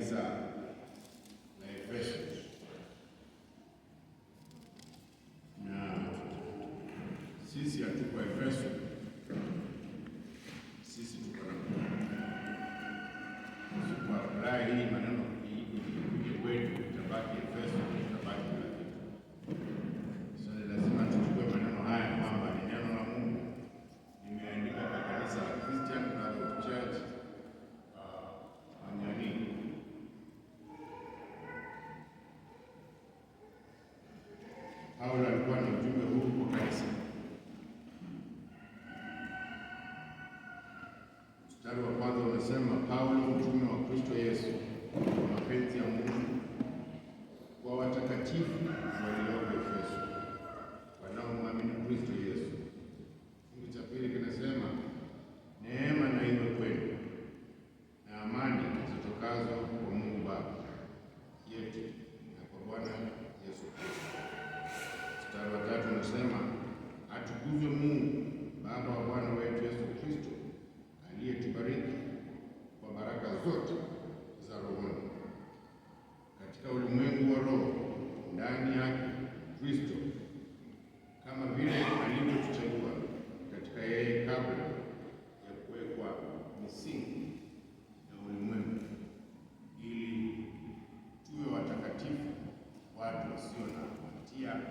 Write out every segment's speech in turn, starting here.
kanisa la Efeso, na sisi hatuko Efeso, sisi tuko na kwa hii maneno hii kwetu itabaki Efeso, itabaki kila kitu. So lazima tuchukue maneno haya kwamba ni neno la Mungu limeandikwa kwa kanisa la Christian Catholic Church Anyani. Paulo alikuwa na ujumbe huu kwa kanisa. Mstari wa kwanza unasema, Paulo mtume wa Kristo Yesu kwa mapenzi ya Mungu kwa watakatifu walioko Efeso wanaomwamini Kristo Yesu. Kifungu cha pili kinasema, neema na iwe kwenu na amani zitokazo kwa Mungu Baba yetu na kwa Bwana Yesu Kristo. Mstari wa tatu unasema, atukuzwe Mungu Baba wa Bwana wetu Yesu Kristo, aliyetubariki kwa baraka zote za rohoni katika ulimwengu wa roho ndani yake Kristo, kama vile alivyotuchagua katika yeye kabla ya kuwekwa misingi ya ulimwengu, ili tuwe watakatifu, watu wasio na hatia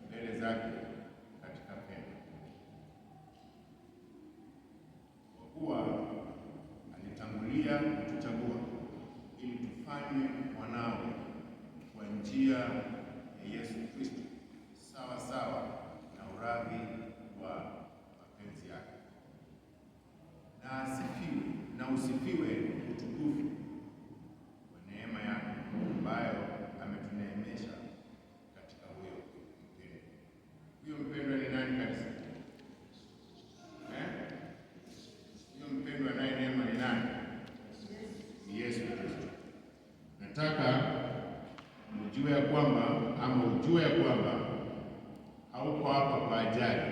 mbele zake katika pendo. Kwa kuwa alitangulia kutuchagua ili tufanywe wanawe kwa njia ya Yesu Kristo, sawa sawa na uradhi wa mapenzi yake. Na asifiwe na usifiwe utukufu wa neema yake ambayo ametuneemesha katika huyo mpendwa. Huyo mpendwa ni nani kanisa? Huyo mpendwa naye neema ni nani? Ni Yesu Kristo. Nataka ujue ya kwamba hauko hapa kwa ajali,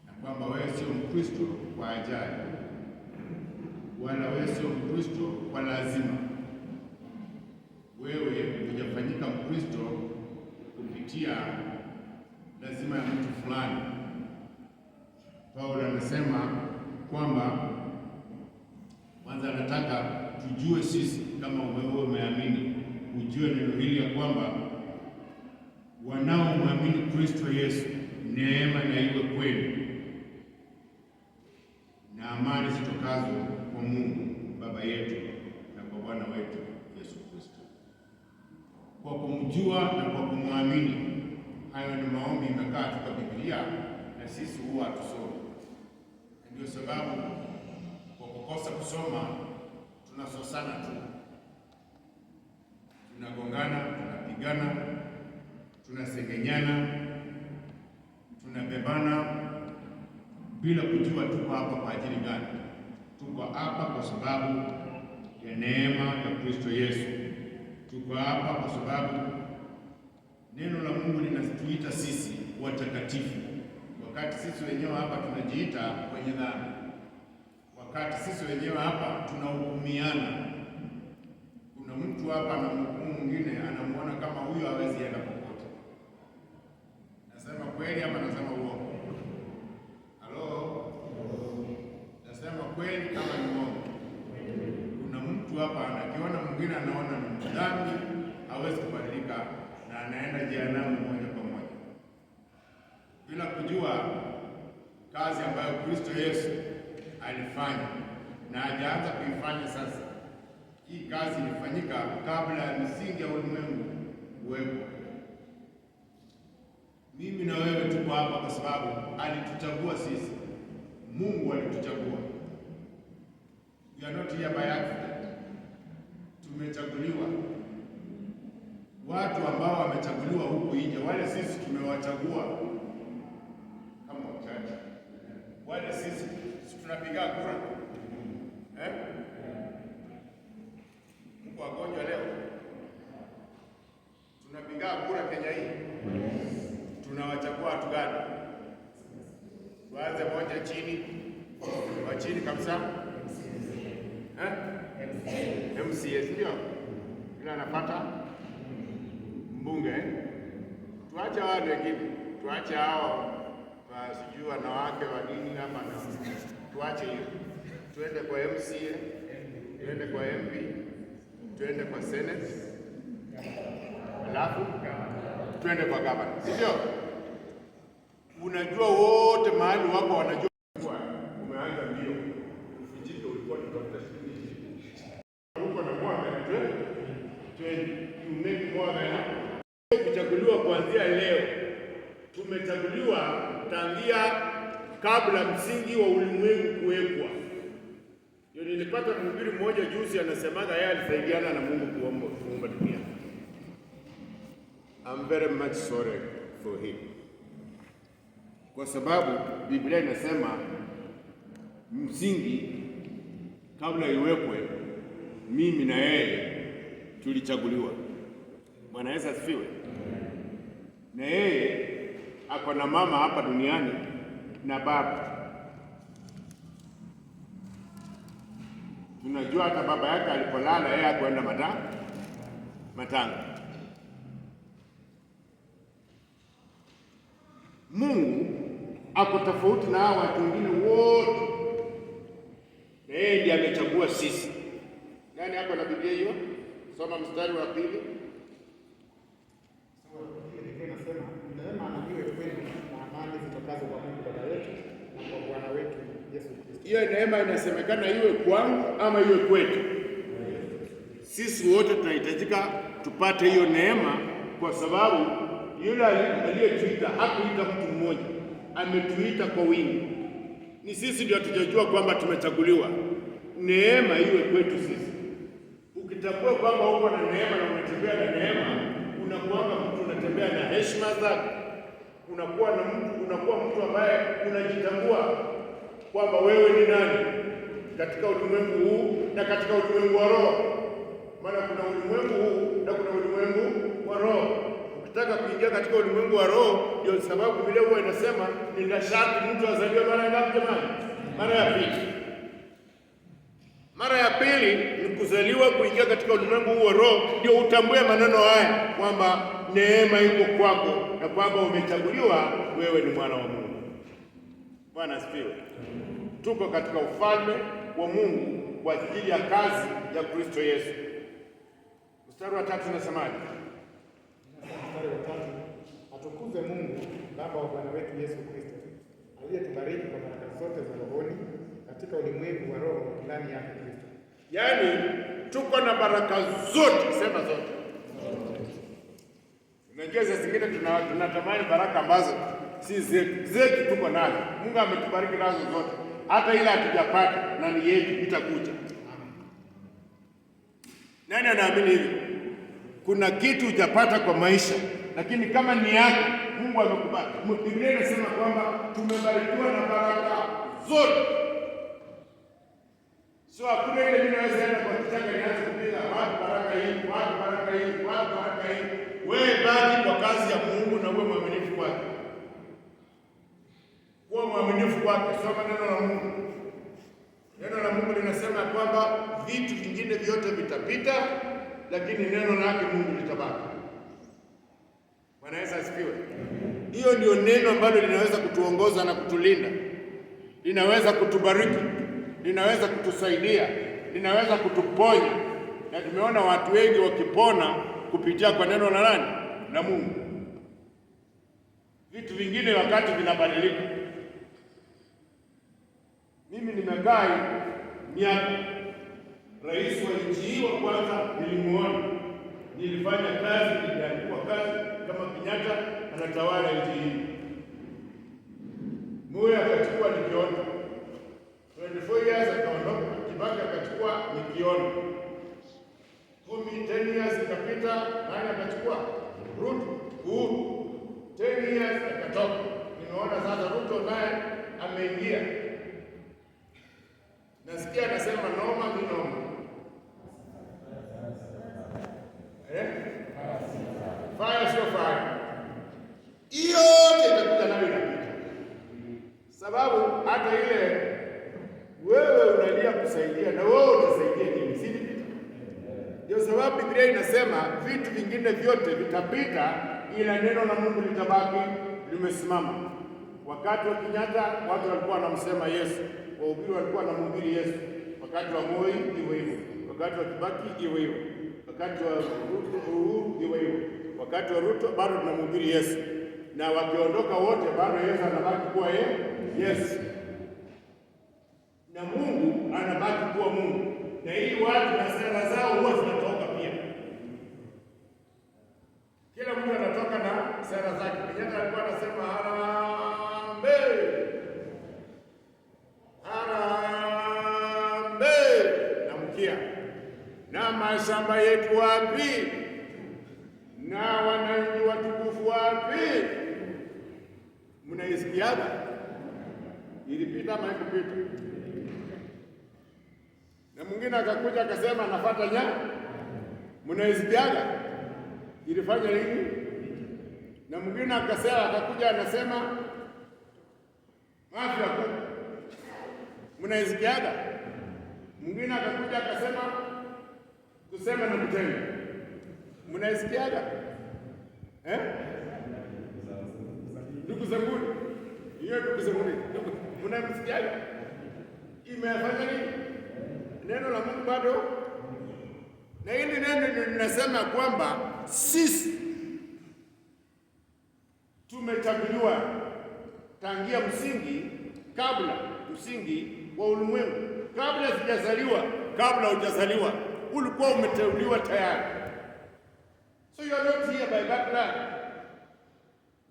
na kwamba wewe sio Mkristo kwa ajali, wala wewe sio Mkristo kwa lazima. Wewe hujafanyika Mkristo kupitia lazima ya mtu fulani. Paulo anasema kwamba kwanza anataka tujue sisi, kama wewe umeamini, ujue neno hili ya kwamba wanaomwamini Kristo Yesu, neema na iwe kwenu na amani zitokazo kwa Mungu Baba yetu na kwa Bwana wetu Yesu Kristo. Kwa kumjua na kwa kumwamini, hayo ni maombi imekaa katika Biblia na sisi huwa hatusoma. Ndio sababu kwa kukosa kusoma tunasosana tu, tunagongana, tunapigana, tunasengenyana, tunabebana bila kujua tuko hapa kwa ajili gani. Tuko hapa kwa sababu ya neema ya Kristo Yesu. Tuko hapa kwa sababu neno la Mungu linatuita sisi watakatifu, wakati sisi wenyewe hapa tunajiita wenye dhambi, wakati sisi wenyewe hapa tunahukumiana. Kuna mtu hapa anamhukumu mwingine, anamuona kama huyo hawezi enda popote. Nasema kweli ama nasema uongo? Halo? Nasema kweli kama ni uongo? Kuna mtu hapa anakiona mwingine, anaona ni dhambi, hawezi kubadilika na anaenda jehanamu moja kwa moja, bila kujua kazi ambayo Kristo Yesu alifanya na hajaanza kuifanya sasa. Hii kazi ilifanyika kabla ya misingi ya ulimwengu kuwepo. Mimi na wewe tuko hapa kwa sababu alituchagua sisi. Mungu alituchagua. We are not here by accident. Tumechaguliwa. Watu ambao wamechaguliwa huku nje, wale sisi tumewachagua kama wachache. Wale sisi tunapiga kura. Mko wagonjwa leo? Tunapiga kura Kenya hii. Tunawachagua watu gani? Tuanze moja chini. Wa chini kabisa. MCA, sio? Ila anapata mbunge. Tuache wale wengine, tuache hao sijui wanawake wa dini ama na tuache hiyo. Tuende kwa MCA, tuende kwa MP, tuende kwa Senate, alafu tuende kwa governor. Sio? Unajua wote mahali wako wanajua umeanza mbio. Vijiji ulikuwa tutafuta shilingi. Huko na mwaka ni 20 you make more than kuchaguliwa kuanzia leo. Tumechaguliwa tangia kabla msingi wa ulimwengu kuwekwa. Ndio nilipata mhubiri mmoja juzi anasemaga yeye alisaidiana na Mungu kuomba dunia. I'm very much sorry for him. Kwa sababu Biblia inasema msingi kabla iwekwe, mimi na yeye tulichaguliwa. Bwana Yesu asifiwe. Na yeye ako na mama hapa duniani na baba. Tunajua hata baba yake alipolala yeye hakwenda matanga. Mungu ako tofauti na hao watu wengine wote. Yeye ndiye amechagua sisi. Nani hapo na Biblia hiyo? Soma mstari wa 2. Inasema neema na iwe kwenu na amani zitokazo kwa Mungu Baba yetu na kwa Bwana wetu Yesu Kristo. Hiyo neema inasemekana iwe kwangu ama iwe kwetu. Sisi wote tunahitajika tupate hiyo neema, kwa sababu yule aliyetuita hakuita mtu mmoja, ametuita kwa wingi. Ni sisi ndio tujajua kwamba tumechaguliwa. Neema iwe kwetu sisi. Ukitambua kwamba uko na neema na unatembea na neema, unakuwa mtu unatembea na heshima zako. Unakuwa mtu ambaye unajitambua kwamba wewe ni nani katika ulimwengu huu na katika ulimwengu wa roho. Maana kuna ulimwengu huu na kuna ulimwengu wa roho. Ukitaka kuingia katika ulimwengu wa roho, ndio sababu Biblia huwa inasema ni sharti mtu azaliwe mara ngapi jamani? Mara ya pili. Mara ya pili ni kuzaliwa kuingia katika ulimwengu huu wa roho, ndio utambue maneno haya kwamba neema iko kwako na kwamba umechaguliwa, wewe ni mwana wa Mungu. Bwana asifiwe. Tuko katika ufalme wa Mungu kwa ajili ya kazi ya Kristo Yesu. Mstari wa 3 unasemaje? Mstari wa 3, atukuzwe Mungu Baba wa Bwana wetu Yesu Kristo, aliyetubariki kwa baraka zote za rohoni katika ulimwengu wa roho ndani yake Kristo. Yaani tuko na baraka zote, sema zote. Unajua zingine tunatamani baraka ambazo si zetu tuko nazo. Mungu ametubariki nazo zote. Hata ile hatujapata na ni yetu itakuja. Nani anaamini hivyo? Kuna kitu hujapata kwa maisha, lakini kama ni yako, Mungu amekubali. Biblia inasema kwamba tumebarikiwa na baraka zote. So hakuna ile mimi naweza enda kwa kitaka nianze kupiga watu baraka hii, watu baraka hii, watu baraka hii. Wewe baki kwa kazi ya Mungu na uwe mwaminifu kwake. Kuwa mwaminifu kwake, soma neno la Mungu. Neno la Mungu linasema kwamba vitu vingine vyote vitapita, lakini neno lake Mungu litabaki. Bwana Yesu asifiwe. Hiyo ndio neno ambalo linaweza kutuongoza na kutulinda. Linaweza kutubariki, linaweza kutusaidia, linaweza kutuponya. Na tumeona watu wengi wakipona kupitia kwa neno la nani? La Mungu. Vitu vingine wakati vinabadilika. Mimi nimekaa miaka, rais wa nchi hii wa kwanza nilimuona, nilifanya kazi, niliandikwa kazi kama Kenyatta anatawala nchi hii. Moi akachukua nikiona, 24 years akaondoka, Kibaki akachukua nikiona, 10 years ikapita, nani akachukua? Ruto, 10 years akatoka. Nimeona sasa Ruto naye ameingia. Nasikia anasema noma ni noma. Fire sio fire. Hiyo itakuja nayo inapita. Sababu hata ile wewe unalia kusaidia na wewe utasaidia nini? Si nini? sababu Biblia inasema vitu vingine vyote vitapita, ila neno la Mungu litabaki limesimama. Wakati wa Kenyatta watu walikuwa wanamsema Yesu, wahubiri walikuwa wanamhubiri Yesu. Wakati wa Moi iwe hivyo, wakati wa Kibaki iwe hivyo, wakati wa Uhuru iwe hivyo, wakati wa Ruto bado tunamhubiri Yesu, na wakiondoka wote bado Yesu anabaki kuwa Yesu, na Mungu anabaki kuwa Mungu. Na hii watu na sera zao huwa zinatoka pia. Kila mtu anatoka na sera zake. Kenyatta alikuwa anasema harambee, harambee na mkia, na mashamba yetu wapi, na wananchi watukufu wapi? Mnaisikiaga? Ilipita ama haikupita? Na mwingine akakuja akasema anafuata mnaisikiaga? Ilifanya nini? Na mwingine akakuja anasema mafia kuku, mnaisikiaga? Mwingine akakuja akasema kusema na kutenda, mnaisikiaga? Ndugu zangu, hiyo ndugu zangu, mnamsikiaga? Imefanya nini? Neno la Mungu bado. Na hili neno linasema kwamba sisi tumechaguliwa tangia kabla msingi wa ulimwengu. Kabla hujazaliwa ulikuwa umeteuliwa tayari. So you are not here by that plan,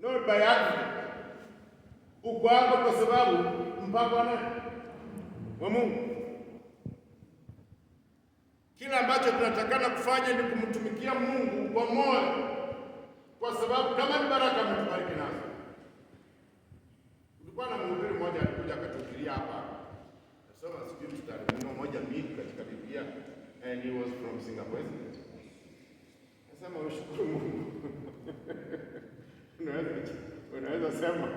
not by accident. Uko hapo kwa sababu mpango wa Mungu. Kila ambacho tunatakana kufanya ni kumtumikia Mungu kwa moyo, kwa sababu kama ni baraka ametubariki nazo. Kulikuwa na mhubiri mmoja alikuja akatuhubiria hapa, nasoma sijui mstari mmoja mbili katika Biblia, and he was from Singapore. Nasema ushukuru Mungu. Unaweza sema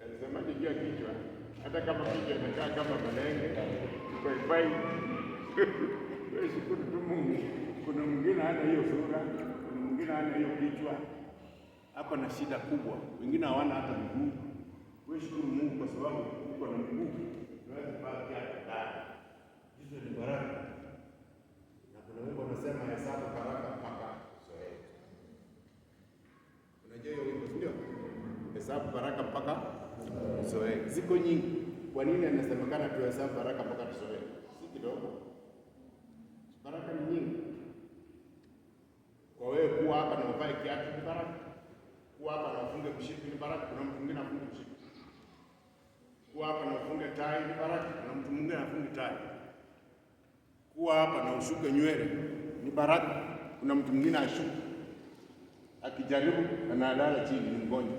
alisema juu kichwa, hata kama kichwa inakaa kama malenge kwa wewe shukuru tu Mungu. Kuna mwingine hana hiyo sura, kuna mwingine hana hiyo kichwa, hapa na shida kubwa, wengine hawana hata mguu. Wewe shukuru Mungu kwa sababu uko na mguu, unaweza kubaki hata. Hizo ni baraka. Na kuna wimbo unasema hesabu baraka mpaka zoea. Unajua hiyo wimbo ndio? Hesabu baraka mpaka zoea. Ziko nyingi. Kwa nini anasemekana tuhesabu baraka mpaka tuzoee? Si kidogo. Baraka ni nyingi. Kwa wewe kuwa hapa na uvae kiatu ni baraka. Kuwa hapa na ufunge mshipi ni baraka. Kuna mtu mwingine afunge mshipi. Kuwa hapa na ufunge tai ni baraka. Kuna mtu mwingine afunge tai. Kuwa hapa na ushuke nywele ni baraka. Kuna mtu mwingine ashuke, akijaribu analala chini, ni mgonjwa.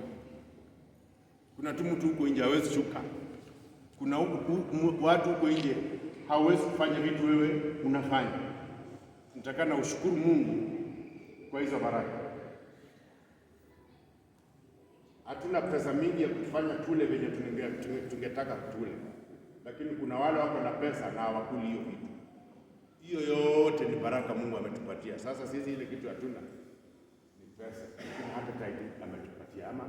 Kuna mtu huko nje hawezi shuka. Kuna watu huko nje hawezi kufanya vitu wewe unafanya. Nitakana ushukuru Mungu kwa hizo baraka. Hatuna pesa mingi ya kufanya tule venye tungetaka tule, lakini kuna wale wako na pesa na hawakuli hiyo vitu. Hiyo yote ni baraka Mungu ametupatia. Sasa sisi ile kitu hatuna ni pesa, lakini hata tithe ametupatia. Ama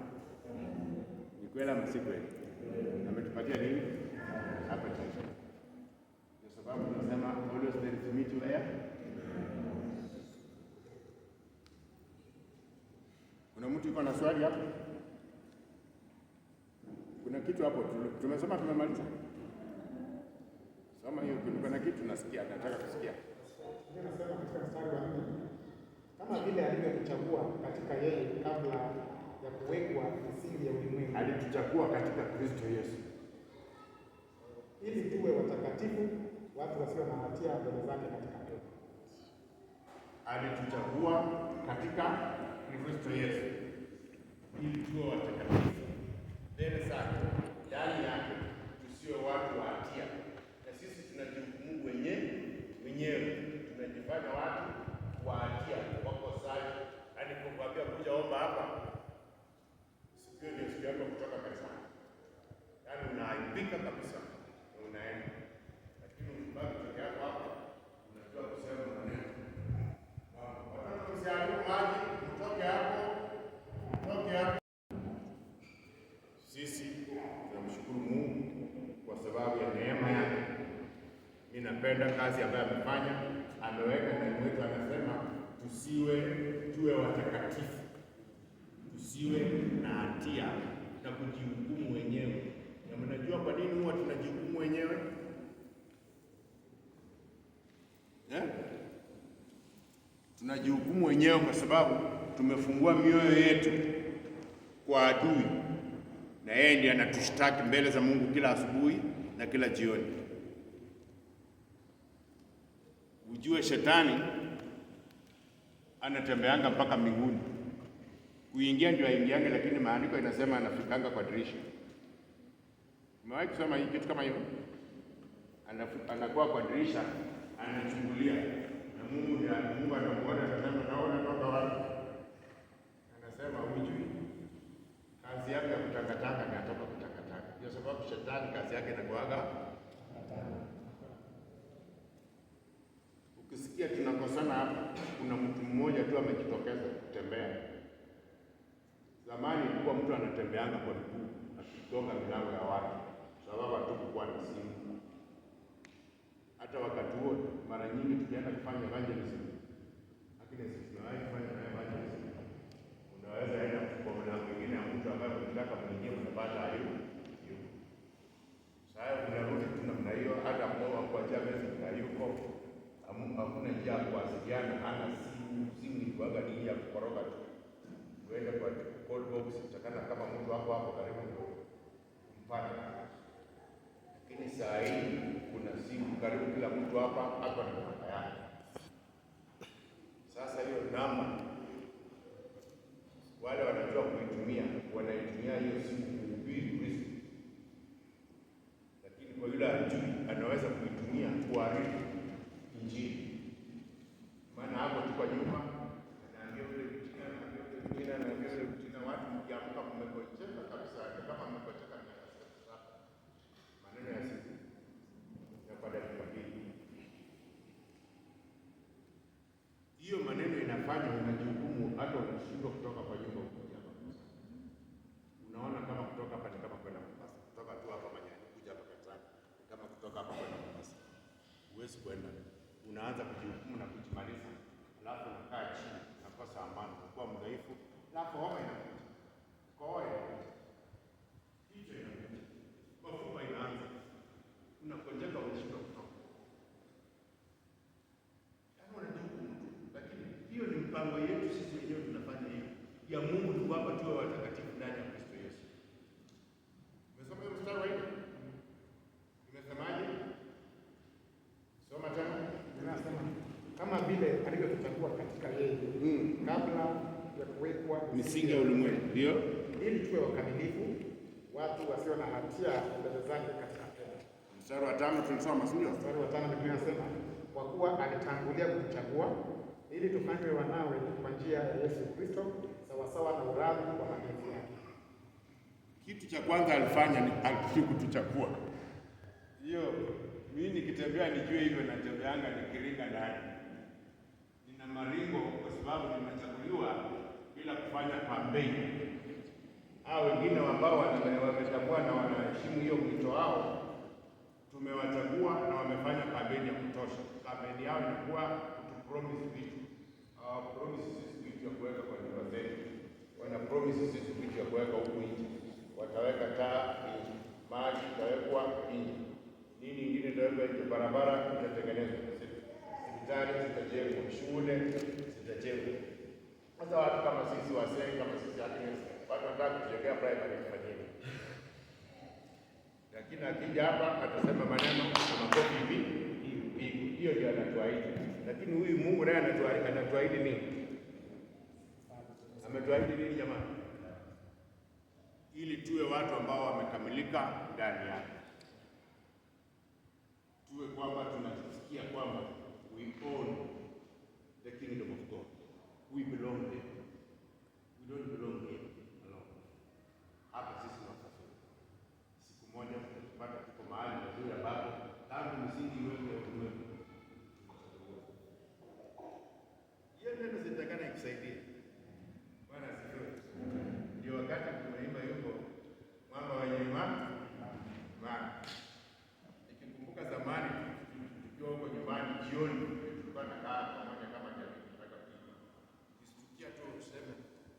ni kweli ama si kweli? Ametupatia nini? Hapa tithe. Kwa sababu tunasema always there is meat to air. Kuna mtu yuko na swali hapo? Kuna kitu hapo tumesoma, tumemaliza. Soma hiyo, kuna kitu nasikia, nataka kusikia. Ndio nasema katika mstari wa 4, kama vile alivyotuchagua katika yeye kabla ya kuwekwa misingi ya ulimwengu. Alituchagua katika Kristo Yesu ili tuwe watakatifu, watu wasio na hatia mbele zake katika toba. Alituchagua katika Kristo Yesu ili tuwe watakatifu mbele zake, ndani yake tusiwe watu wa hatia. Na sisi tunajihukumu wenyewe, tunajifanya watu wa hatia, wakosaji. Hadi kukwambia kuja omba hapa, sikio ndio siku yako kutoka kanisani. Yaani unaaibika kabisa na unaenda. Lakini ukibaki peke yako hapa, anapenda kazi ambayo amefanya, ameweka ndani mwetu. Anasema tuwe watakatifu, tusiwe na hatia na kujihukumu wenyewe. Na mnajua kwa nini huwa tunajihukumu wenyewe? Tunajihukumu wenyewe kwa sababu tumefungua mioyo yetu kwa adui, na yeye ndiye anatushtaki mbele za Mungu kila asubuhi na kila jioni. Ujue shetani anatembeanga mpaka mbinguni. Kuingia ndio aingiange, lakini maandiko inasema anafikanga kwa dirisha. Umewahi kusoma hii kitu kama hiyo? Anakuwa kwa dirisha, anachungulia, na Mungu anamuona, anasema naona toka wapi? Anasema hujui kazi yake ya kutakataka, ni atoka kutakataka. Ndio sababu shetani kazi yake inakuaga. Ukisikia tunakosana hapa, kuna mtu mmoja tu amejitokeza kutembea. Zamani ilikuwa mtu anatembeanga kwa miguu akitoka milango ya watu, sababu hatukuwa na simu. Hata wakati huo mara nyingi tukienda kufanya evangelism, lakini sisi tunawahi kufanya evangelism, unaweza enda kwa mlango mwingine ya mtu ambaye unataka mwingie, unapata hayo. Sasa unarudi tu namna hiyo, hata kwa kuachia message na yuko hakuna njia ya kuwasiliana, hana simu ilikuwaga ni ya kukoroga tu. Uende kwa call box, utakana kama mtu hapo karibu mpaka. Lakini saa hii kuna simu karibu kila mtu hapa na namba yake. Sasa hiyo namba wale wanajua kuitumia, wanaitumia hiyo simu kuhubiri Kristo. Lakini kwa yule ajui, anaweza kuitumia kuharibu Injili. Maana hapo tu kwa nyumba anaambia yule mjina watu mkiamka mmekocheka kabisa, hata kama mmekocheka maneno ya siku ya baada ya kipindi. Hiyo maneno inafanya unajihukumu, hata unashindwa kutoka kwa nyumba kuja hapa. Unaona kama kutoka hapa ni kama kwenda Mombasa. Kutoka tu hapa Manyani kuja hapa kanisani ni kama kutoka hapa kwenda Mombasa. Huwezi kwenda. Unaanza kujihukumu na kujimaliza, alafu unakaa chini, unakosa amani, unakuwa mdhaifu, alafu homa inakuja, kohoa inakuja, kichwa inakuja, mafupa inaanza, unakonjeka, unashindwa kutoka. Yaani unajihukumu tu, lakini hiyo ni mpango yetu sisi wenyewe tunafanya hiyo. Ya Mungu ni kwamba tuwe watakatifu ndani ya Kristo Yesu. Umesoma hiyo mstari wa hiyo? Imesemaje? Soma tena. Anasema kama vile alivyotuchagua katika yeye kabla ya kuwekwa misingi ya ulimwengu, ndio ili tuwe wakamilifu, watu wasio na hatia mbele zake katika pendo. Mstari wa 5 tulisoma, si ndio? Mstari wa 5 Biblia inasema kwa kuwa alitangulia kutuchagua ili tufanywe wanawe kwa njia ya Yesu Kristo, sawasawa na uradhi wa mapenzi yake. Kitu cha kwanza alifanya ni kutuchagua. Hiyo mimi nikitembea nijue hivyo, natembeanga nikiringa ndani. Nina maringo kwa sababu nimechaguliwa bila kufanya kampeni. Hao wengine ambao wametambua na wanaheshimu hiyo mwito wao, tumewachagua na wamefanya kampeni ya kutosha. Kampeni yao ilikuwa kutupromise vitu. Promise sisi vitu ya kuweka kwa nyumba zetu. Wana promise sisi vitu ya kuweka huku nje. Wataweka taa nje, maji itawekwa nje. Nini ingine ndio barabara itatengenezwa, hospitali zitajengwa, shule zitajengwa. Sasa watu kama sisi wasee, kama sisi akina watu wanataka kujengea primary kufanyeni. Lakini akija hapa atasema maneno na makofi hivi, hiyo ndio anatuahidi. Lakini huyu Mungu naye anatuahidi nini? Ametuahidi nini jamani? Ili tuwe watu ambao wamekamilika ndani yake. Tuwe kwamba tunajisikia kwamba we own the kingdom of God. We belong there. We don't belong here alone. Hapa sisi tunasafiri. Siku moja tutapata tuko mahali pazuri ambapo tangu msingi wewe ulimwengu. Hiyo neno zitakana ikusaidie. Bwana asifiwe. Ndio wakati tumeimba yuko mwamba wenye imani. Nikikumbuka zamani tukiwa jioni tulikuwa tunakaa pamoja kama jamii tunataka kuiba. Kisikia tu useme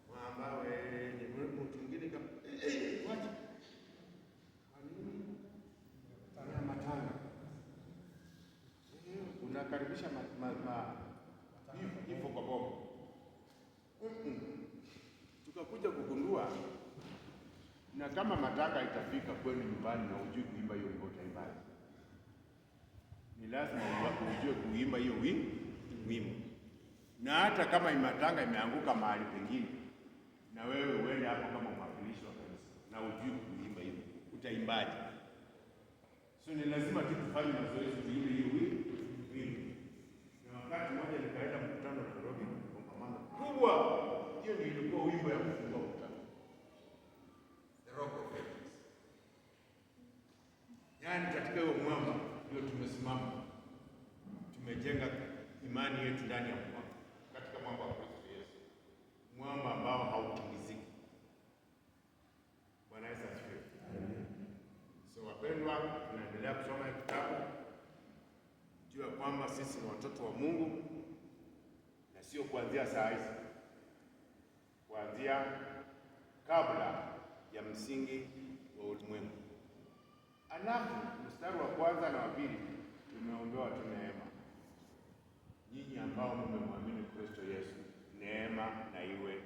mwamba wewe ni mtu mwingine kama wacha. Kwa nini? Tana matanga. Unakaribisha hivyo kwa bomu. Tukakuja kugundua na kama matanga itafika kwenu nyumbani na ujue kuimba hiyo wimbo utaimbaje. Ni lazima ujue kuimba hiyo wimbo. Na hata kama matanga imeanguka mahali pengine, na wewe uende hapo kama mwakilishi wa kanisa na ujue kuimba hiyo, utaimbaje? So ni lazima tu tufanye mazoezi tuimbe hiyo wimbo. Na wakati mmoja nikaenda mkutano na Nairobi kongamano kubwa, hiyo ndio ilikuwa wimbo ya kufungua mkutano. The Rock of Ages. Yaani katika hiyo mwamba ndio tumesimama. Tumejenga imani yetu ndani ya mwamba, katika mwamba wa Kristo Yesu. Mwamba ambao hautingiziki. Bwana Yesu asifiwe. So wapendwa, tunaendelea kusoma kitabu. Jua kwamba sisi ni watoto wa Mungu na sio kuanzia saa hizi. Kuanzia kabla ya msingi wa ulimwengu. Alafu mstari wa kwanza na wa pili tumeombewa tu neema. Nyinyi ambao mmemwamini Kristo Yesu, neema na iwe